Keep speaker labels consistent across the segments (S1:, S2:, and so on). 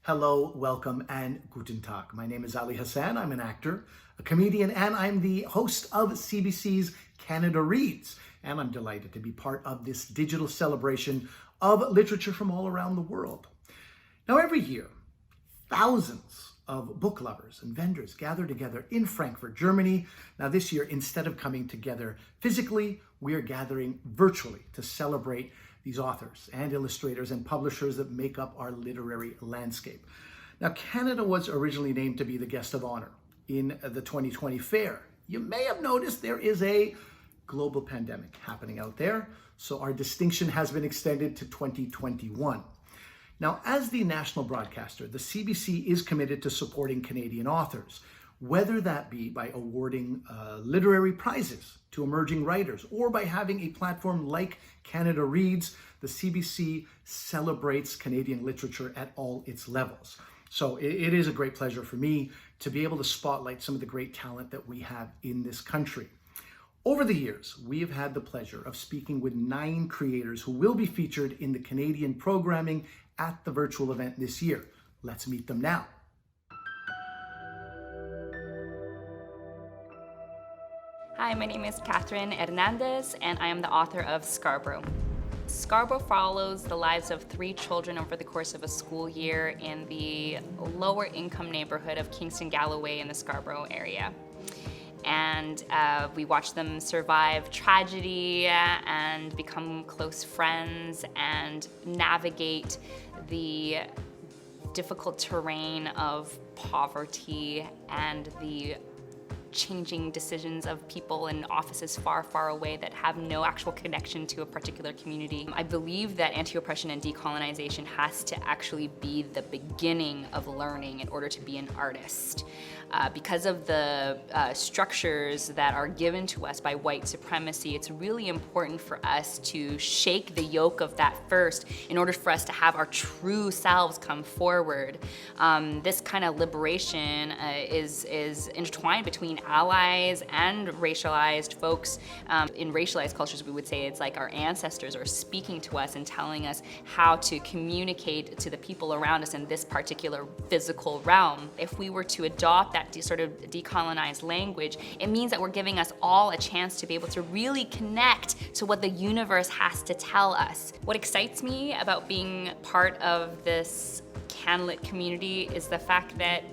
S1: Hello, welcome, and guten tag. My name is Ali Hassan. I'm an actor, a comedian, and I'm the host of CBC's Canada Reads. And I'm delighted to be part of this digital celebration of literature from all around the world. Now, every year, thousands of book lovers and vendors gather together in Frankfurt, Germany. Now, this year, instead of coming together physically, we are gathering virtually to celebrate these authors and illustrators and publishers that make up our literary landscape. Now, Canada was originally named to be the guest of honor in the 2020 fair. You may have noticed there is a global pandemic happening out there, so our distinction has been extended to 2021. Now, as the national broadcaster, the CBC is committed to supporting Canadian authors, whether that be by awarding literary prizes to emerging writers or by having a platform like Canada Reads. The CBC celebrates Canadian literature at all its levels. So it is a great pleasure for me to be able to spotlight some of the great talent that we have in this country. Over the years, we have had the pleasure of speaking with 9 creators who will be featured in the Canadian programming at the virtual event this year. Let's meet them now.
S2: Hi, my name is Catherine Hernandez, and I am the author of Scarborough. Scarborough follows the lives of 3 children over the course of a school year in the lower income neighborhood of Kingston Galloway in the Scarborough area. And we watch them survive tragedy and become close friends and navigate the difficult terrain of poverty and the changing decisions of people in offices far, far away that have no actual connection to a particular community. I believe that anti-oppression and decolonization has to actually be the beginning of learning in order to be an artist. Because of the structures that are given to us by white supremacy, it's really important for us to shake the yoke of that first in order for us to have our true selves come forward. This kind of liberation is intertwined between allies and racialized folks. In racialized cultures, we would say it's like our ancestors are speaking to us and telling us how to communicate to the people around us in this particular physical realm. If we were to adopt that sort of decolonized language, it means that we're giving us all a chance to be able to really connect to what the universe has to tell us. What excites me about being part of this CanLit community is the fact that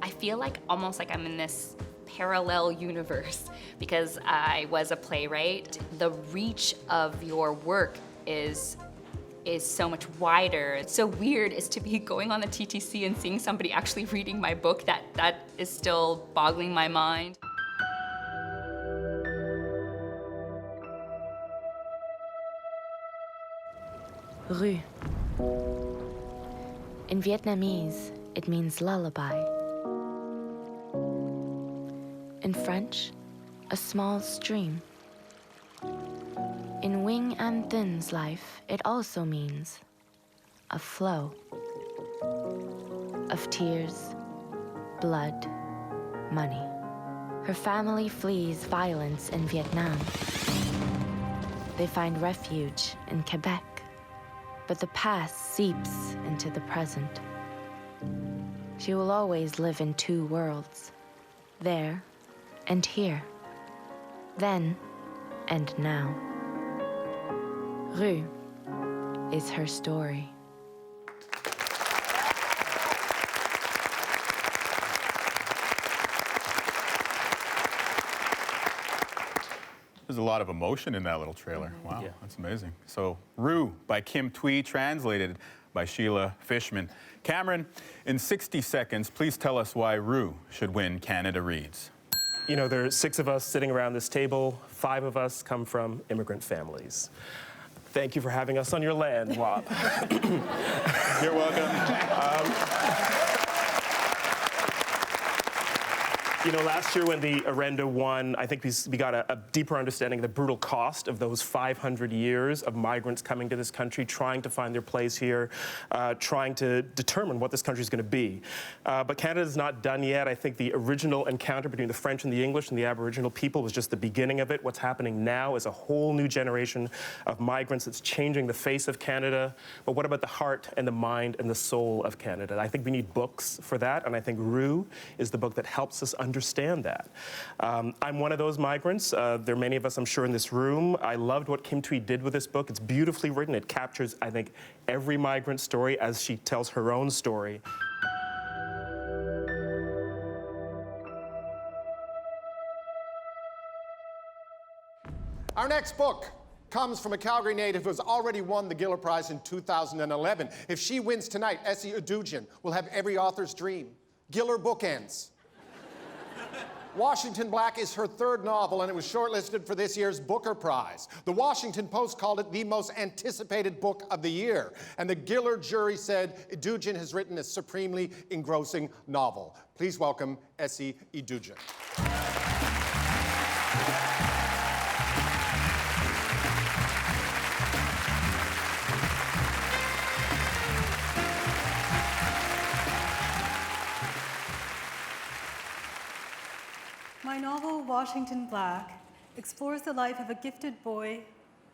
S2: I feel like almost like I'm in this parallel universe because I was a playwright. The reach of your work is so much wider. It's so weird is to be going on the TTC and seeing somebody actually reading my book. That is still boggling my mind.
S3: Rue. In Vietnamese, it means lullaby. In French, a small stream. In Wing and Thin's life, it also means a flow of tears, blood, money. Her family flees violence in Vietnam. They find refuge in Quebec, but the past seeps into the present. She will always live in 2 worlds, there and here, then and now. Rue is her story.
S4: There's a lot of emotion in that little trailer. Wow, yeah. That's amazing. So, Rue by Kim Thúy, translated by Sheila Fishman. Cameron, in 60 seconds, please tell us why Rue should win Canada Reads.
S5: You know, there are 6 of us sitting around this table. 5 of us come from immigrant families. Thank you for having us on your land, WAP.
S4: You're welcome.
S5: You know, last year when the Arenda won, I think we got a deeper understanding of the brutal cost of those 500 years of migrants coming to this country, trying to find their place here, trying to determine what this country is going to be. But Canada's not done yet. I think the original encounter between the French and the English and the Aboriginal people was just the beginning of it. What's happening now is a whole new generation of migrants that's changing the face of Canada. But what about the heart and the mind and the soul of Canada? I think we need books for that, and I think Rue is the book that helps us understand that. I'm one of those migrants. There are many of us, I'm sure, in this room. I loved what Kim Thúy did with this book. It's beautifully written. It captures, I think, every migrant story as she tells her own story.
S6: Our next book comes from a Calgary native who has already won the Giller Prize in 2011. If she wins tonight, Esi Edugyan will have every author's dream. Giller bookends. Washington Black is her third novel, and it was shortlisted for this year's Booker Prize. The Washington Post called it the most anticipated book of the year, and the Giller jury said Edugyan has written a supremely engrossing novel. Please welcome Esi Edugyan.
S7: My novel, Washington Black, explores the life of a gifted boy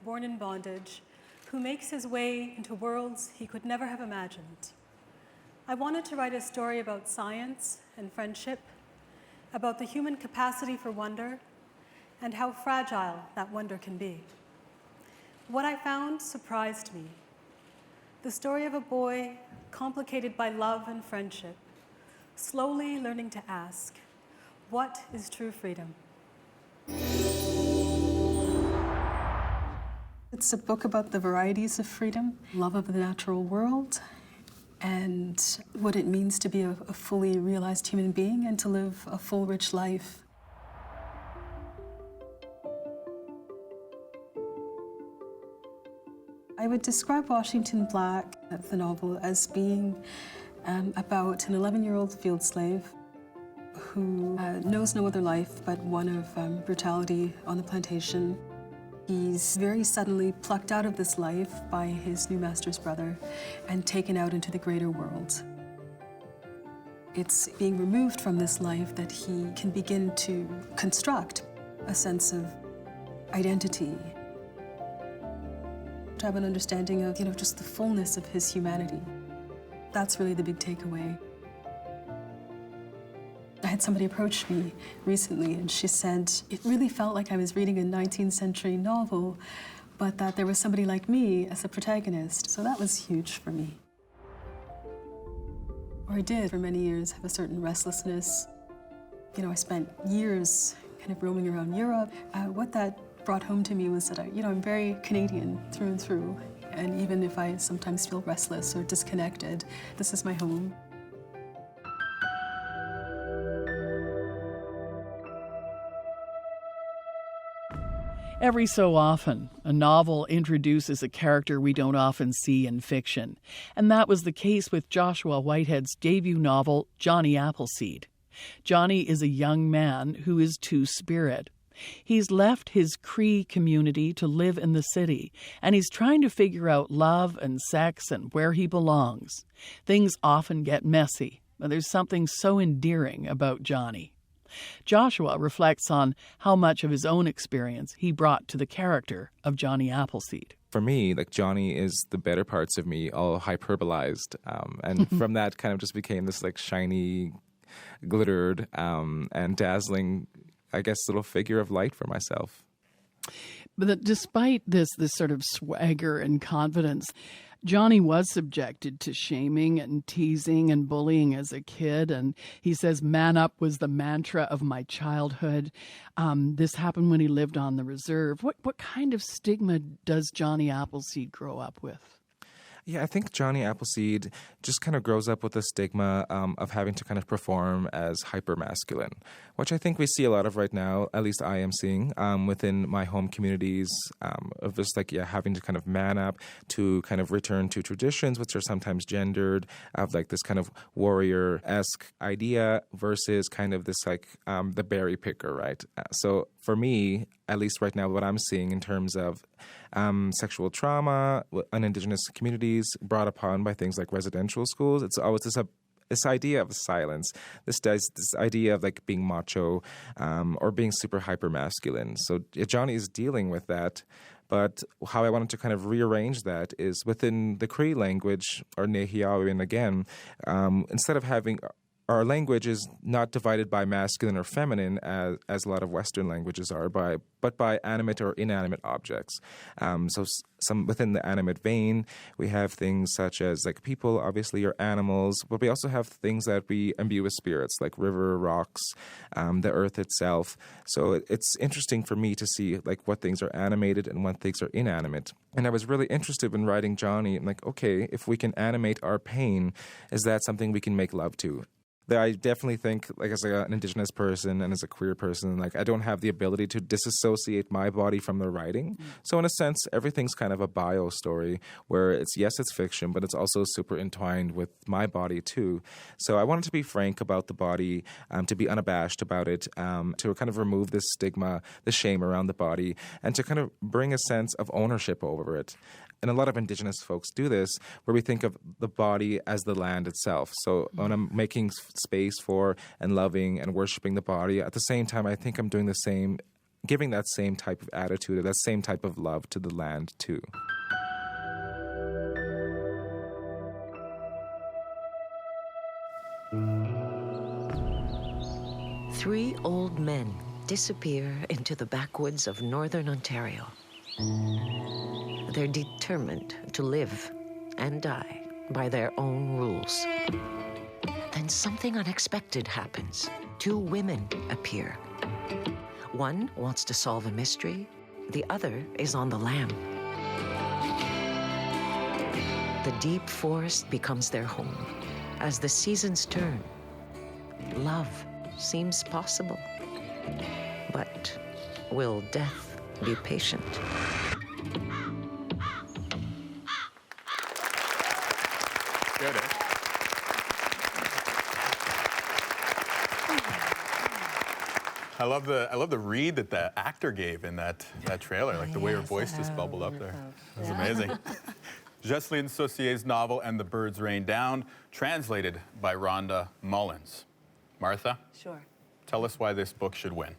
S7: born in bondage who makes his way into worlds he could never have imagined. I wanted to write a story about science and friendship, about the human capacity for wonder, and how fragile that wonder can be. What I found surprised me. The story of a boy complicated by love and friendship, slowly learning to ask, what is true freedom? It's a book about the varieties of freedom, love of the natural world, and what it means to be a fully realized human being and to live a full, rich life. I would describe Washington Black, the novel, as being about an 11-year-old field slave who knows no other life but one of brutality on the plantation. He's very suddenly plucked out of this life by his new master's brother and taken out into the greater world. It's being removed from this life that he can begin to construct a sense of identity, to have an understanding of, just the fullness of his humanity. That's really the big takeaway. I had somebody approach me recently, and she said it really felt like I was reading a 19th century novel, but that there was somebody like me as a protagonist. So that was huge for me. Or I did for many years have a certain restlessness. I spent years kind of roaming around Europe. What that brought home to me was that I'm very Canadian through and through. And even if I sometimes feel restless or disconnected, this is my home.
S8: Every so often, a novel introduces a character we don't often see in fiction. And that was the case with Joshua Whitehead's debut novel, Johnny Appleseed. Johnny is a young man who is two-spirit. He's left his Cree community to live in the city, and he's trying to figure out love and sex and where he belongs. Things often get messy, but there's something so endearing about Johnny. Joshua reflects on how much of his own experience he brought to the character of Johnny Appleseed.
S9: For me, Johnny is the better parts of me, all hyperbolized. And from that kind of just became this shiny, glittered, and dazzling, I guess, little figure of light for myself.
S8: But despite this sort of swagger and confidence, Johnny was subjected to shaming and teasing and bullying as a kid. And he says, man up was the mantra of my childhood. This happened when he lived on the reserve. What kind of stigma does Johnny Appleseed grow up with?
S9: Yeah, I think Johnny Appleseed just kind of grows up with the stigma of having to kind of perform as hyper-masculine, which I think we see a lot of right now, at least I am seeing within my home communities, of just like, having to kind of man up to kind of return to traditions, which are sometimes gendered, of like this kind of warrior-esque idea versus kind of this like the berry picker, right? So for me, at least right now, what I'm seeing in terms of sexual trauma in Indigenous communities brought upon by things like residential schools, it's always this idea of silence, this idea of like being macho or being super hyper masculine. So Johnny is dealing with that. But how I wanted to kind of rearrange that is within the Cree language, or Nehiyawian again, instead of having our language is not divided by masculine or feminine as a lot of Western languages are, but by animate or inanimate objects. So some within the animate vein, we have things such as like people, obviously, are animals, but we also have things that we imbue with spirits, like river, rocks, the earth itself. So it's interesting for me to see like what things are animated and what things are inanimate. And I was really interested in writing Johnny. I'm like, okay, if we can animate our pain, is that something we can make love to? I definitely think, like, as an Indigenous person and as a queer person, like, I don't have the ability to disassociate my body from the writing. So in a sense, everything's kind of a bio story where it's fiction, but it's also super entwined with my body too. So I wanted to be frank about the body, to be unabashed about it, to kind of remove this stigma, the shame around the body, and to kind of bring a sense of ownership over it. And a lot of Indigenous folks do this, where we think of the body as the land itself. So when I'm making space for and loving and worshiping the body, at the same time, I think I'm doing the same, giving that same type of attitude, or that same type of love to the land too.
S10: Three old men disappear into the backwoods of northern Ontario. They're determined to live and die by their own rules. Then something unexpected happens. Two women appear. One wants to solve a mystery. The other is on the lam. The deep forest becomes their home. As the seasons turn, love seems possible. But will death be patient?
S4: Good, eh? I love the read that the actor gave in that trailer, like the way her voice just bubbled up there. It was amazing. Jocelyne Saucier's novel And the Birds Rain Down, translated by Rhonda Mullins. Martha?
S11: Sure.
S4: Tell us why this book should win.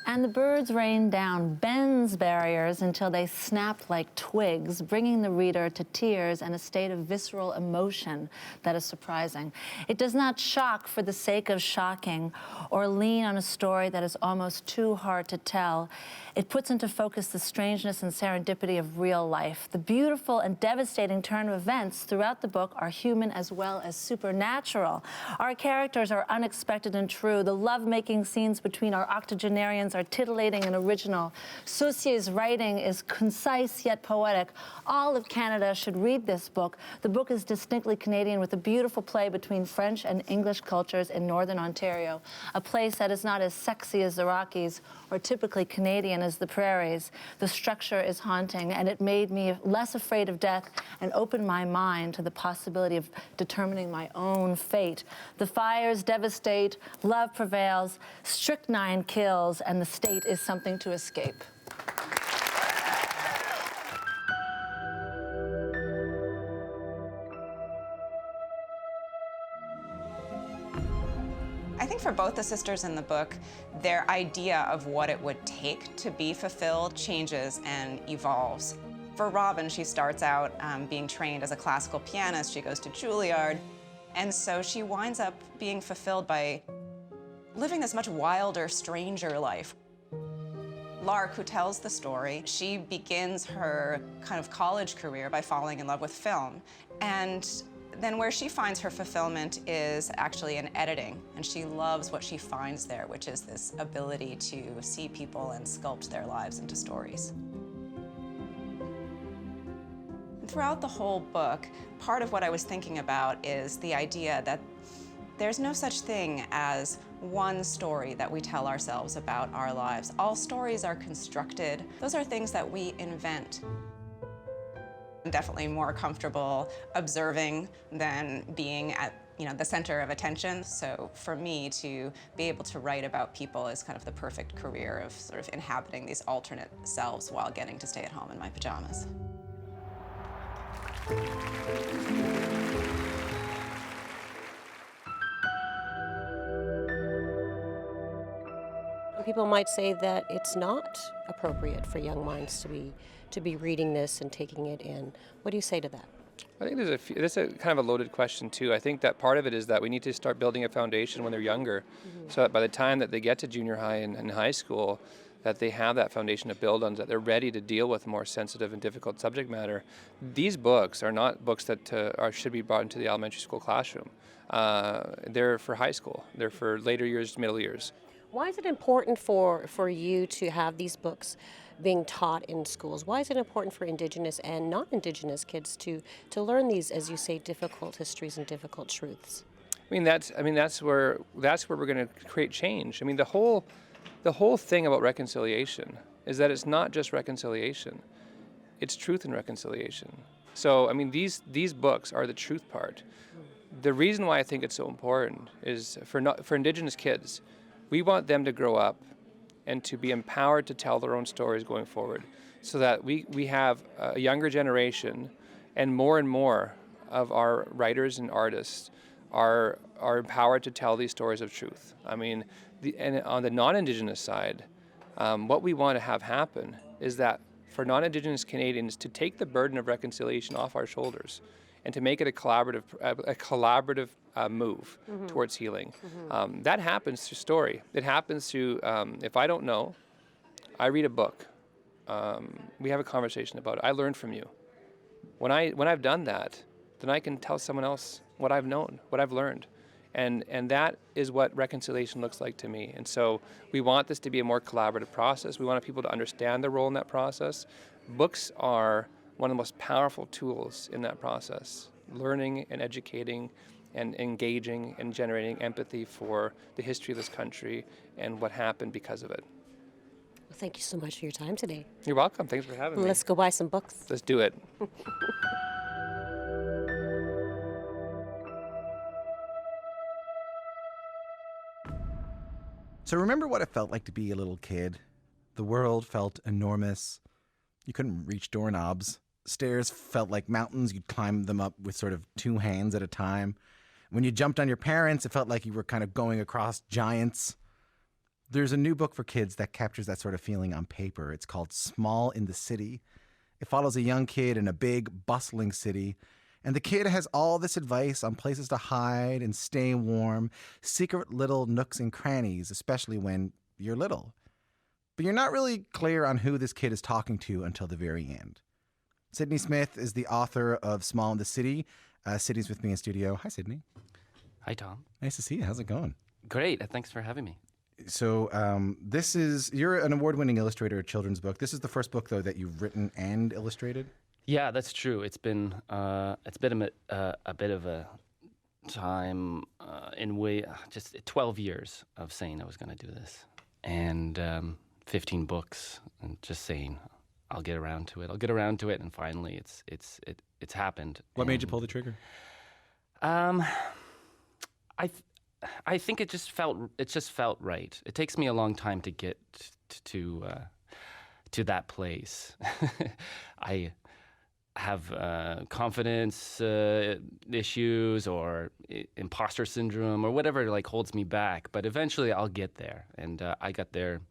S11: And the birds rain down, bends barriers until they snap like twigs, bringing the reader to tears and a state of visceral emotion that is surprising. It does not shock for the sake of shocking or lean on a story that is almost too hard to tell. It puts into focus the strangeness and serendipity of real life. The beautiful and devastating turn of events throughout the book are human as well as supernatural. Our characters are unexpected and true. The love-making scenes between our octogenarians are titillating and original. Saucier's writing is concise yet poetic. All of Canada should read this book. The book is distinctly Canadian, with a beautiful play between French and English cultures in Northern Ontario, a place that is not as sexy as the Rockies or typically Canadian as the prairies. The structure is haunting, and it made me less afraid of death and opened my mind to the possibility of determining my own fate. The fires devastate, love prevails, strychnine kills, and the state is something to escape.
S12: I think for both the sisters in the book, their idea of what it would take to be fulfilled changes and evolves. For Robin, she starts out being trained as a classical pianist. She goes to Juilliard, and so she winds up being fulfilled by living this much wilder, stranger life. Lark, who tells the story, she begins her kind of college career by falling in love with film. And then where she finds her fulfillment is actually in editing, and she loves what she finds there, which is this ability to see people and sculpt their lives into stories. throughout the whole book, part of what I was thinking about is the idea that there's no such thing as one story that we tell ourselves about our lives. All stories are constructed. Those are things that we invent. I'm definitely more comfortable observing than being at the center of attention. So for me to be able to write about people is kind of the perfect career of sort of inhabiting these alternate selves while getting to stay at home in my pajamas.
S13: People might say that it's not appropriate for young minds to be reading this and taking it in. What do you say to that?
S14: I think there's a kind of a loaded question too. I think that part of it is that we need to start building a foundation when they're younger, so that by the time that they get to junior high and high school, that they have that foundation to build on, that they're ready to deal with more sensitive and difficult subject matter. These books are not books that should be brought into the elementary school classroom. They're for high school. They're for later years, middle years.
S13: Why is it important for you to have these books being taught in schools? Why is it important for Indigenous and non-Indigenous kids to learn these, as you say, difficult histories and difficult truths?
S14: That's where we're going to create change. I mean, the whole thing about reconciliation is that it's not just reconciliation; it's truth and reconciliation. So, I mean, these books are the truth part. The reason why I think it's so important is for Indigenous kids, we want them to grow up and to be empowered to tell their own stories going forward, so that we have a younger generation, and more of our writers and artists are empowered to tell these stories of truth. I mean, and on the non-Indigenous side, what we want to have happen is that for non-Indigenous Canadians to take the burden of reconciliation off our shoulders and to make it a collaborative move towards healing. That happens through story. It happens through, if I don't know, I read a book. We have a conversation about it. I learn from you. When I've done that, then I can tell someone else what I've known, what I've learned. And that is what reconciliation looks like to me. And so we want this to be a more collaborative process. We want people to understand their role in that process. Books are one of the most powerful tools in that process, learning and educating and engaging and generating empathy for the history of this country and what happened because of it.
S13: Well, thank you so much for your time today.
S14: You're welcome. Thanks for having me.
S13: Let's go buy some books.
S14: Let's do it.
S15: So remember what it felt like to be a little kid? The world felt enormous. You couldn't reach doorknobs. Stairs felt like mountains. You'd climb them up with sort of two hands at a time. When you jumped on your parents, it felt like you were kind of going across giants. There's a new book for kids that captures that sort of feeling on paper. It's called Small in the City. It follows a young kid in a big, bustling city. And the kid has all this advice on places to hide and stay warm, secret little nooks and crannies, especially when you're little. But you're not really clear on who this kid is talking to until the very end. Sydney Smith is the author of Small in the City. Sydney's with me in studio. Hi, Sydney.
S16: Hi, Tom.
S15: Nice to see you. How's it going?
S16: Great. Thanks for having me.
S15: So you're an award-winning illustrator of children's book. This is the first book, though, that you've written and illustrated?
S16: Yeah, that's true. It's been a bit of a time just 12 years of saying I was going to do this, and 15 books, and just saying I'll get around to it, and finally it's happened.
S15: What made you pull the trigger?
S16: I think it just felt right. It takes me a long time to get to that place. I have confidence issues or imposter syndrome or whatever holds me back, but eventually I'll get there, and I got there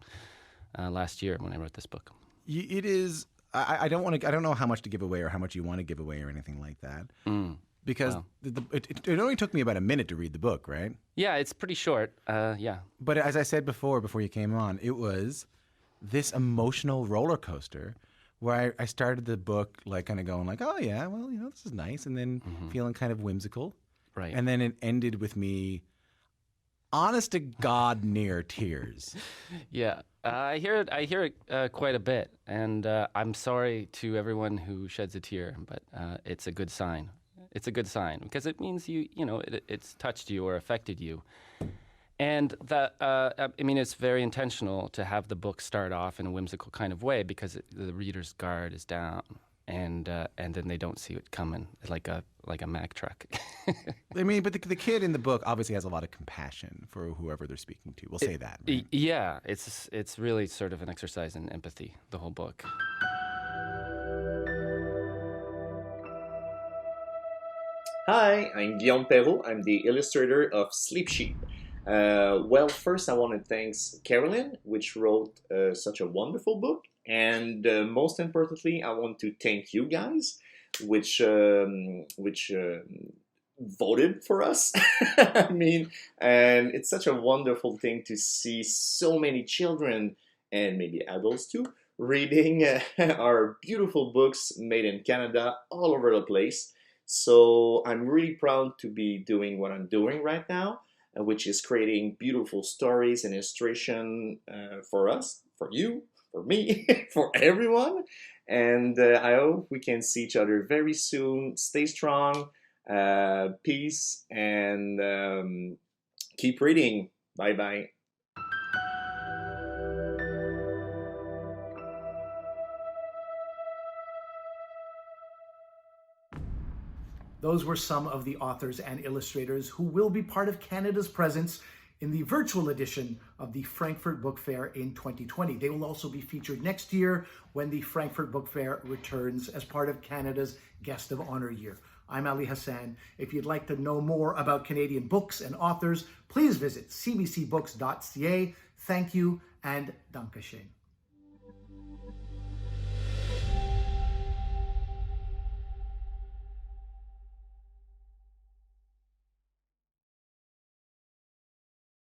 S16: last year when I wrote this book.
S15: It is. I don't know how much to give away or how much you want to give away or anything like that. Because it only took me about a minute to read the book, right?
S16: Yeah, it's pretty short. Yeah.
S15: But as I said before you came on, it was this emotional roller coaster where I started the book kind of going oh yeah, well, this is nice, and then feeling kind of whimsical.
S16: Right.
S15: And then it ended with me honest to God near tears.
S16: Yeah, I hear it quite a bit, and I'm sorry to everyone who sheds a tear, but it's a good sign. It's a good sign because it means it's touched you or affected you. And that, it's very intentional to have the book start off in a whimsical kind of way because the reader's guard is down, and then they don't see it coming like a Mack truck.
S15: But the kid in the book obviously has a lot of compassion for whoever they're speaking to. We'll say that. Right?
S16: Yeah, it's really sort of an exercise in empathy, the whole book.
S17: Hi, I'm Guillaume Perreault. I'm the illustrator of Sleep Sheep. First I want to thank Carolyn, which wrote such a wonderful book. And most importantly, I want to thank you guys, which voted for us. And it's such a wonderful thing to see so many children, and maybe adults too, reading our beautiful books made in Canada all over the place. So I'm really proud to be doing what I'm doing right now, which is creating beautiful stories and illustration for us, for you, for me, for everyone. And I hope we can see each other very soon. Stay strong, peace, and keep reading. Bye-bye.
S1: Those were some of the authors and illustrators who will be part of Canada's presence in the virtual edition of the Frankfurt Book Fair in 2020. They will also be featured next year when the Frankfurt Book Fair returns as part of Canada's Guest of Honor year. I'm Ali Hassan. If you'd like to know more about Canadian books and authors, please visit cbcbooks.ca. Thank you and Dankeschön.